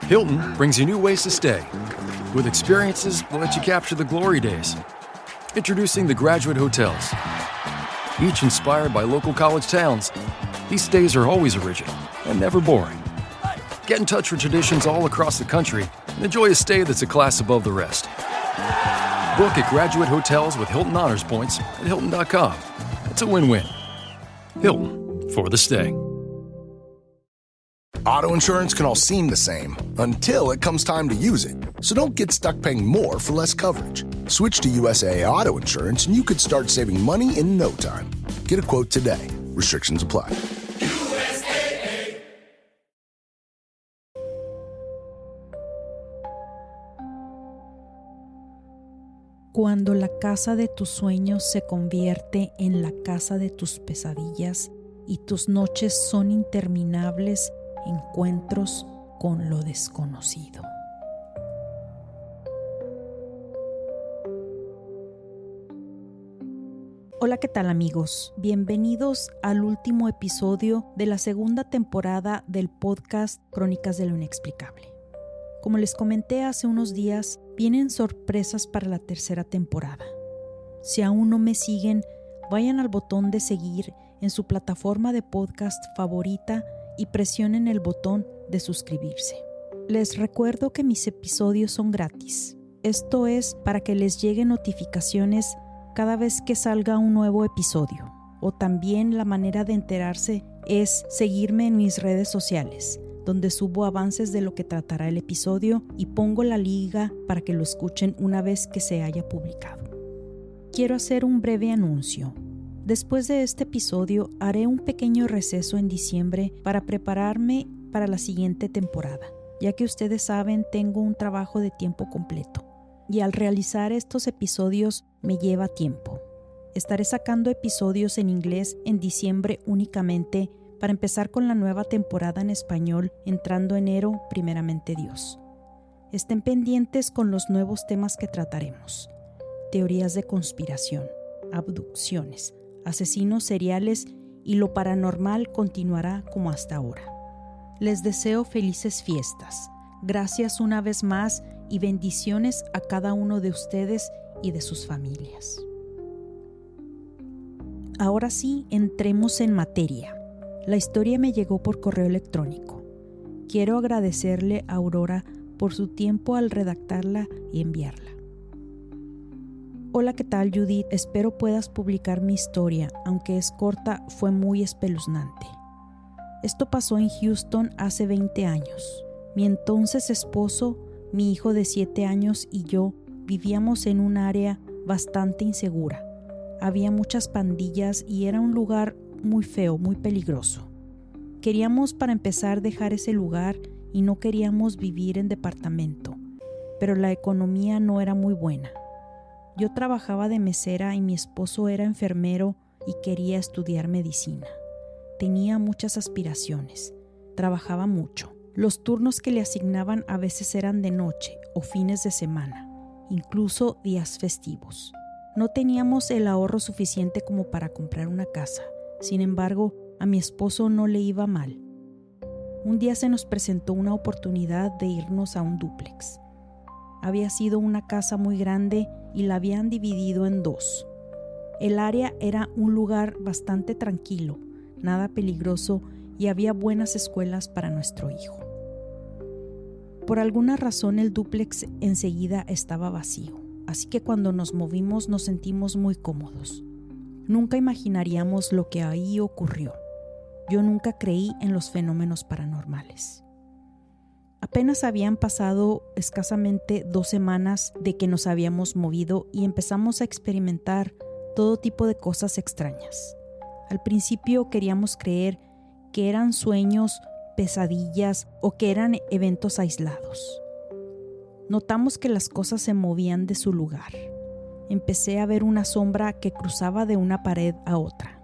Hilton brings you new ways to stay, with experiences that let you capture the glory days. Introducing the Graduate Hotels. Each inspired by local college towns, these stays are always original and never boring. Get in touch with traditions all across the country and enjoy a stay that's a class above the rest. Book at Graduate Hotels with Hilton Honors Points at Hilton.com. It's a win-win. Hilton, for the stay. Auto insurance can all seem the same until it comes time to use it. So don't get stuck paying more for less coverage. Switch to USAA Auto Insurance and you could start saving money in no time. Get a quote today. Restrictions apply. USAA. Cuando la casa de tus sueños se convierte en la casa de tus pesadillas y tus noches son interminables encuentros con lo desconocido. Hola, ¿qué tal amigos? Bienvenidos al último episodio de la segunda temporada del podcast Crónicas de lo Inexplicable. Como les comenté hace unos días, vienen sorpresas para la tercera temporada. Si aún no me siguen, vayan al botón de seguir en su plataforma de podcast favorita y presionen el botón de suscribirse. Les recuerdo que mis episodios son gratis. Esto es para que les lleguen notificaciones cada vez que salga un nuevo episodio. O también la manera de enterarse es seguirme en mis redes sociales, donde subo avances de lo que tratará el episodio y pongo la liga para que lo escuchen una vez que se haya publicado. Quiero hacer un breve anuncio. Después de este episodio haré un pequeño receso en diciembre para prepararme para la siguiente temporada, ya que ustedes saben tengo un trabajo de tiempo completo y al realizar estos episodios me lleva tiempo. Estaré sacando episodios en inglés en diciembre únicamente para empezar con la nueva temporada en español entrando enero, primeramente Dios. Estén pendientes con los nuevos temas que trataremos: teorías de conspiración, abducciones, asesinos seriales y lo paranormal continuará como hasta ahora. Les deseo felices fiestas. Gracias una vez más y bendiciones a cada uno de ustedes y de sus familias. Ahora sí, entremos en materia. La historia me llegó por correo electrónico. Quiero agradecerle a Aurora por su tiempo al redactarla y enviarla. Hola, ¿qué tal, Judith? Espero puedas publicar mi historia, aunque es corta, fue muy espeluznante. Esto pasó en Houston hace 20 años. Mi entonces esposo, mi hijo de 7 años y yo vivíamos en un área bastante insegura. Había muchas pandillas y era un lugar muy feo, muy peligroso. Queríamos para empezar dejar ese lugar y no queríamos vivir en departamento, pero la economía no era muy buena. Yo trabajaba de mesera y mi esposo era enfermero y quería estudiar medicina. Tenía muchas aspiraciones, trabajaba mucho. Los turnos que le asignaban a veces eran de noche o fines de semana, incluso días festivos. No teníamos el ahorro suficiente como para comprar una casa. Sin embargo, a mi esposo no le iba mal. Un día se nos presentó una oportunidad de irnos a un dúplex. Había sido una casa muy grande y la habían dividido en 2. El área era un lugar bastante tranquilo, nada peligroso y había buenas escuelas para nuestro hijo. Por alguna razón el dúplex enseguida estaba vacío, así que cuando nos movimos nos sentimos muy cómodos. Nunca imaginaríamos lo que ahí ocurrió. Yo nunca creí en los fenómenos paranormales. Apenas habían pasado escasamente 2 semanas de que nos habíamos movido y empezamos a experimentar todo tipo de cosas extrañas. Al principio queríamos creer que eran sueños, pesadillas o que eran eventos aislados. Notamos que las cosas se movían de su lugar. Empecé a ver una sombra que cruzaba de una pared a otra.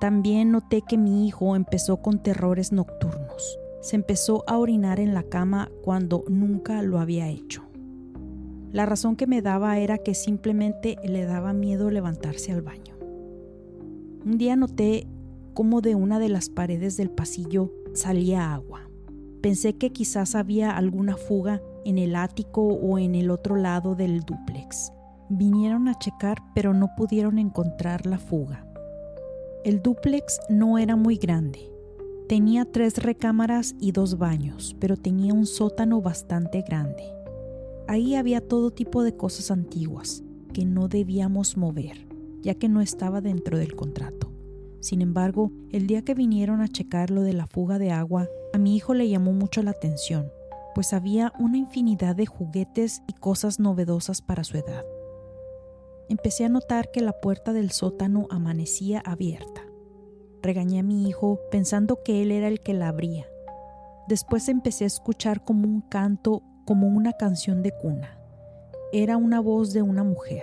También noté que mi hijo empezó con terrores nocturnos. Se empezó a orinar en la cama cuando nunca lo había hecho. La razón que me daba era que simplemente le daba miedo levantarse al baño. Un día noté cómo de una de las paredes del pasillo salía agua. Pensé que quizás había alguna fuga en el ático o en el otro lado del dúplex. Vinieron a checar, pero no pudieron encontrar la fuga. El dúplex no era muy grande. Tenía 3 recámaras y 2 baños, pero tenía un sótano bastante grande. Ahí había todo tipo de cosas antiguas que no debíamos mover, ya que no estaba dentro del contrato. Sin embargo, el día que vinieron a checar lo de la fuga de agua, a mi hijo le llamó mucho la atención, pues había una infinidad de juguetes y cosas novedosas para su edad. Empecé a notar que la puerta del sótano amanecía abierta. Regañé a mi hijo pensando que él era el que la abría. Después empecé a escuchar como un canto, como una canción de cuna. Era una voz de una mujer.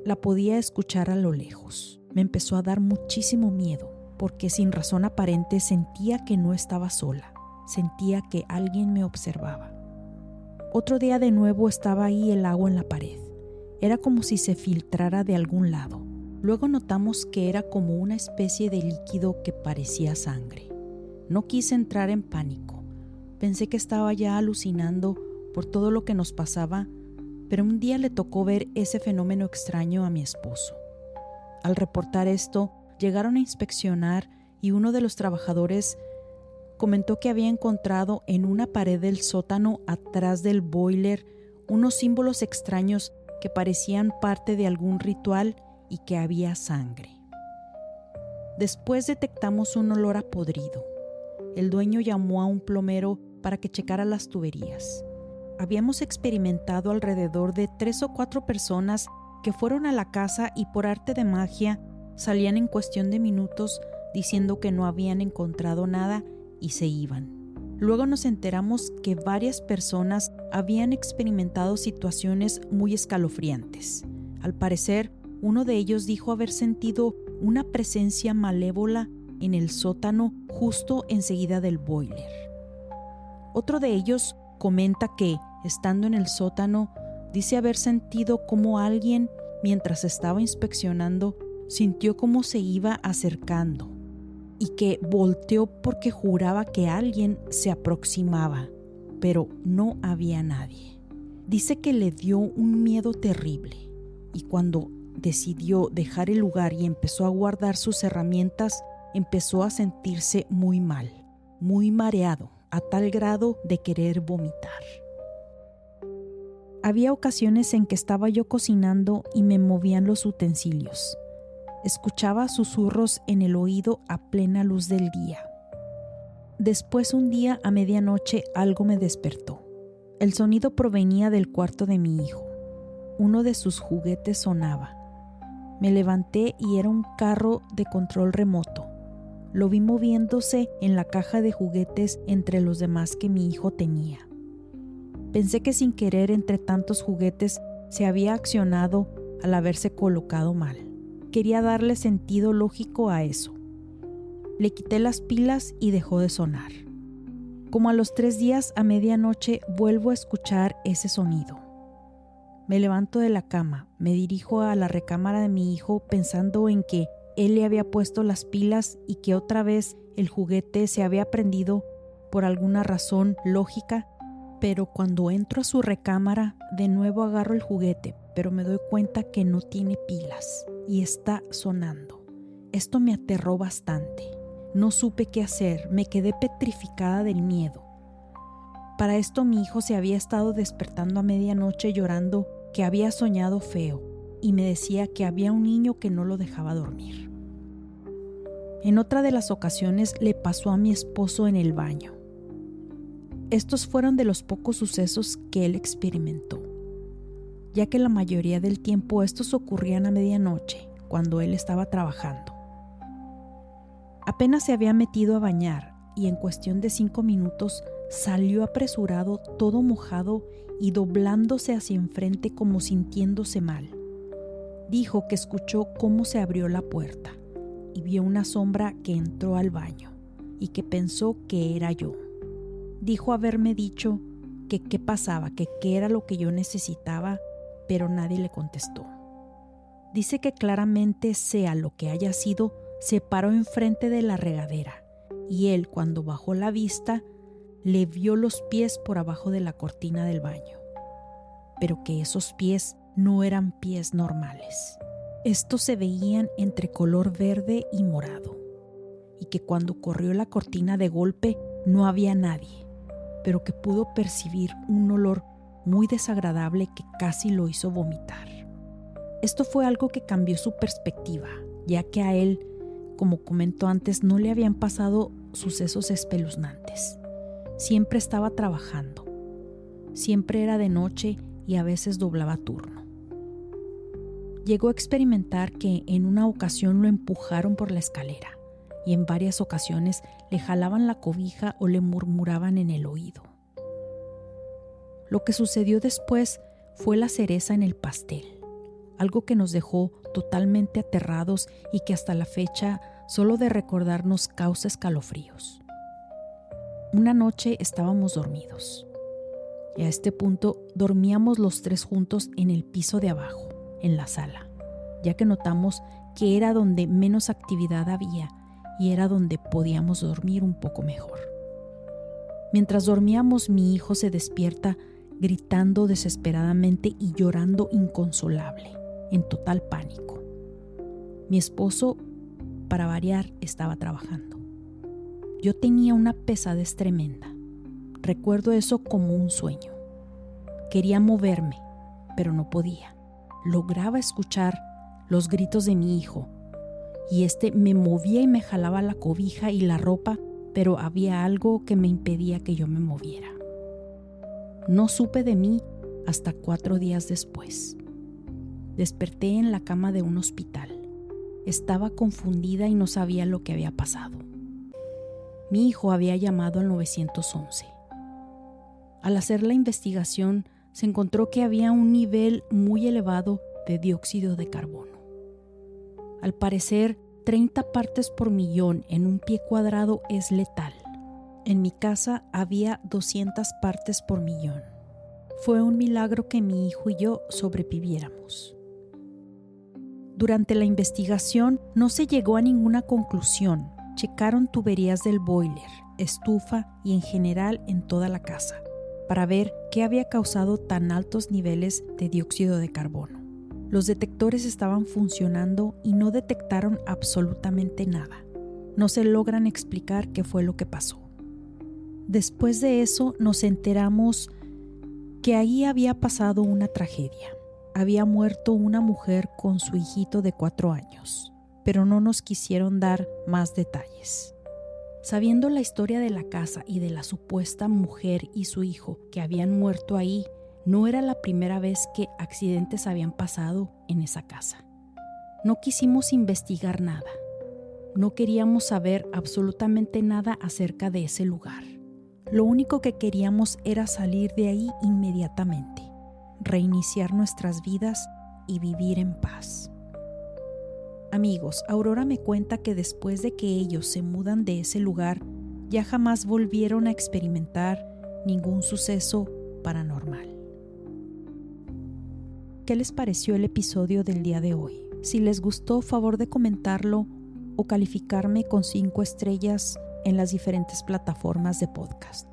La podía escuchar a lo lejos. Me empezó a dar muchísimo miedo, porque sin razón aparente sentía que no estaba sola. Sentía que alguien me observaba. Otro día de nuevo estaba ahí el agua en la pared. Era como si se filtrara de algún lado. Luego notamos que era como una especie de líquido que parecía sangre. No quise entrar en pánico. Pensé que estaba ya alucinando por todo lo que nos pasaba, pero un día le tocó ver ese fenómeno extraño a mi esposo. Al reportar esto, llegaron a inspeccionar y uno de los trabajadores comentó que había encontrado en una pared del sótano atrás del boiler unos símbolos extraños que parecían parte de algún ritual y que había sangre. Después detectamos un olor a podrido. El dueño llamó a un plomero para que checara las tuberías. Habíamos experimentado alrededor de 3 o 4 personas que fueron a la casa y por arte de magia salían en cuestión de minutos diciendo que no habían encontrado nada y se iban. Luego nos enteramos que varias personas habían experimentado situaciones muy escalofriantes. Al parecer, uno de ellos dijo haber sentido una presencia malévola en el sótano justo enseguida del boiler. Otro de ellos comenta que, estando en el sótano, dice haber sentido como alguien, mientras estaba inspeccionando, sintió cómo se iba acercando y que volteó porque juraba que alguien se aproximaba, pero no había nadie. Dice que le dio un miedo terrible y cuando decidió dejar el lugar y empezó a guardar sus herramientas, empezó a sentirse muy mal, muy mareado, a tal grado de querer vomitar. Había ocasiones en que estaba yo cocinando y me movían los utensilios. Escuchaba susurros en el oído a plena luz del día. Después, un día a medianoche, algo me despertó. El sonido provenía del cuarto de mi hijo. Uno de sus juguetes sonaba. Me levanté y era un carro de control remoto. Lo vi moviéndose en la caja de juguetes entre los demás que mi hijo tenía. Pensé que sin querer entre tantos juguetes se había accionado al haberse colocado mal. Quería darle sentido lógico a eso. Le quité las pilas y dejó de sonar. Como a los 3 días a medianoche vuelvo a escuchar ese sonido. Me levanto de la cama, me dirijo a la recámara de mi hijo pensando en que él le había puesto las pilas y que otra vez el juguete se había prendido por alguna razón lógica, pero cuando entro a su recámara de nuevo agarro el juguete, pero me doy cuenta que no tiene pilas y está sonando. Esto me aterró bastante. No supe qué hacer, me quedé petrificada del miedo. Para esto mi hijo se había estado despertando a medianoche llorando que había soñado feo y me decía que había un niño que no lo dejaba dormir. En otra de las ocasiones le pasó a mi esposo en el baño. Estos fueron de los pocos sucesos que él experimentó, ya que la mayoría del tiempo estos ocurrían a medianoche, cuando él estaba trabajando. Apenas se había metido a bañar y en cuestión de 5 minutos salió apresurado, todo mojado y doblándose hacia enfrente como sintiéndose mal. Dijo que escuchó cómo se abrió la puerta y vio una sombra que entró al baño y que pensó que era yo. Dijo haberme dicho que qué pasaba, que qué era lo que yo necesitaba, pero nadie le contestó. Dice que claramente, sea lo que haya sido, se paró enfrente de la regadera y él, cuando bajó la vista, le vio los pies por abajo de la cortina del baño, pero que esos pies no eran pies normales. Estos se veían entre color verde y morado, y que cuando corrió la cortina de golpe no había nadie, pero que pudo percibir un olor muy desagradable que casi lo hizo vomitar. Esto fue algo que cambió su perspectiva, ya que a él, como comentó antes, no le habían pasado sucesos espeluznantes. Siempre estaba trabajando, siempre era de noche y a veces doblaba turno. Llegó a experimentar que en una ocasión lo empujaron por la escalera y en varias ocasiones le jalaban la cobija o le murmuraban en el oído. Lo que sucedió después fue la cereza en el pastel, algo que nos dejó totalmente aterrados y que hasta la fecha solo de recordarnos causa escalofríos. Una noche estábamos dormidos y a este punto dormíamos los tres juntos en el piso de abajo, en la sala, ya que notamos que era donde menos actividad había y era donde podíamos dormir un poco mejor. Mientras dormíamos, mi hijo se despierta gritando desesperadamente y llorando inconsolable, en total pánico. Mi esposo, para variar, estaba trabajando. Yo tenía una pesadez tremenda. Recuerdo eso como un sueño. Quería moverme, pero no podía. Lograba escuchar los gritos de mi hijo y me movía y me jalaba la cobija y la ropa, pero había algo que me impedía que yo me moviera. No supe de mí hasta 4 días después. Desperté en la cama de un hospital. Estaba confundida y no sabía lo que había pasado. Mi hijo había llamado al 911. Al hacer la investigación, se encontró que había un nivel muy elevado de dióxido de carbono. Al parecer, 30 partes por millón en un pie cuadrado es letal. En mi casa había 200 partes por millón. Fue un milagro que mi hijo y yo sobreviviéramos. Durante la investigación no se llegó a ninguna conclusión. Checaron tuberías del boiler, estufa y en general en toda la casa para ver qué había causado tan altos niveles de dióxido de carbono. Los detectores estaban funcionando y no detectaron absolutamente nada. No se logran explicar qué fue lo que pasó. Después de eso nos enteramos que ahí había pasado una tragedia. Había muerto una mujer con su hijito de 4 años, pero no nos quisieron dar más detalles. Sabiendo la historia de la casa y de la supuesta mujer y su hijo que habían muerto ahí, no era la primera vez que accidentes habían pasado en esa casa. No quisimos investigar nada. No queríamos saber absolutamente nada acerca de ese lugar. Lo único que queríamos era salir de ahí inmediatamente, reiniciar nuestras vidas y vivir en paz. Amigos, Aurora me cuenta que después de que ellos se mudan de ese lugar, ya jamás volvieron a experimentar ningún suceso paranormal. ¿Qué les pareció el episodio del día de hoy? Si les gustó, favor de comentarlo o calificarme con 5 estrellas en las diferentes plataformas de podcast.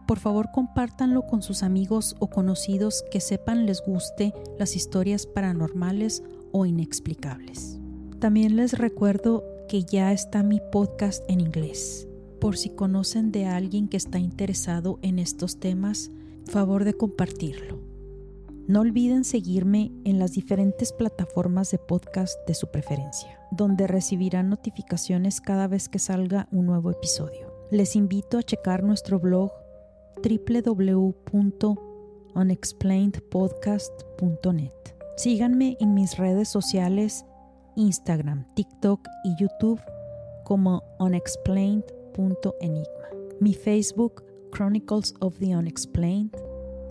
Por favor, compártanlo con sus amigos o conocidos que sepan les guste las historias paranormales o inexplicables. También les recuerdo que ya está mi podcast en inglés. Por si conocen de alguien que está interesado en estos temas, favor de compartirlo. No olviden seguirme en las diferentes plataformas de podcast de su preferencia, donde recibirán notificaciones cada vez que salga un nuevo episodio. Les invito a checar nuestro blog www.unexplainedpodcast.net. Síganme en mis redes sociales, Instagram, TikTok y YouTube como unexplained.enigma. Mi Facebook, Chronicles of the Unexplained,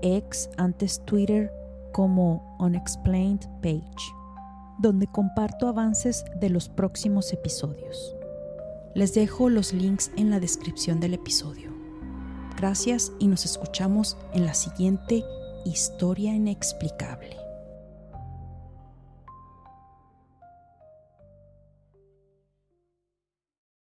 ex antes Twitter como Unexplained Page, donde comparto avances de los próximos episodios. Les dejo los links en la descripción del episodio. Gracias y nos escuchamos en la siguiente historia inexplicable.